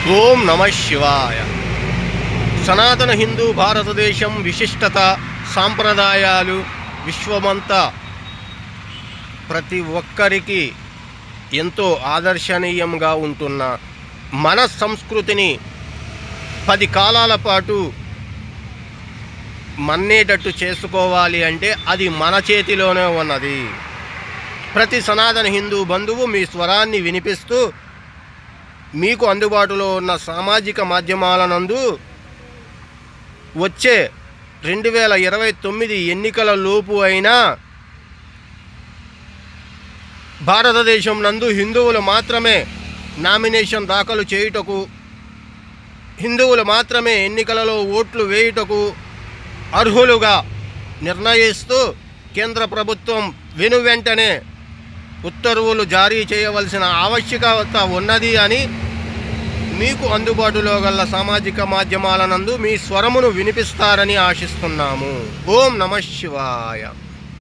ఓం నమ శివాయ. సనాతన హిందూ భారతదేశం విశిష్టత సాంప్రదాయాలు విశ్వమంతా ప్రతి ఒక్కరికి ఎంతో ఆదర్శనీయంగా ఉంటున్న మన సంస్కృతిని 10 కాలాల పాటు మన్నేటట్టు చేసుకోవాలి అంటే అది మన చేతిలోనే ఉన్నది. ప్రతి సనాతన హిందూ బంధువు మీ స్వరాన్ని వినిపిస్తూ మీకు అందుబాటులో ఉన్న సామాజిక మాధ్యమాల నందు వచ్చే 2029 ఎన్నికల లోపు అయినా భారతదేశం నందు హిందువులు మాత్రమే నామినేషన్ దాఖలు చేయుటకు, హిందువులు మాత్రమే ఎన్నికలలో ఓట్లు వేయుటకు అర్హులుగా నిర్ణయిస్తూ కేంద్ర ప్రభుత్వం వెనువెంటనే ఉత్తర్వులు జారీ చేయవలసిన ఆవశ్యకత ఉన్నది అని మీకు అందుబాటులో గల సామాజిక మాధ్యమాల నందు మీ స్వరమును వినిపిస్తారని ఆశిస్తున్నాము. ఓం నమ శివాయ.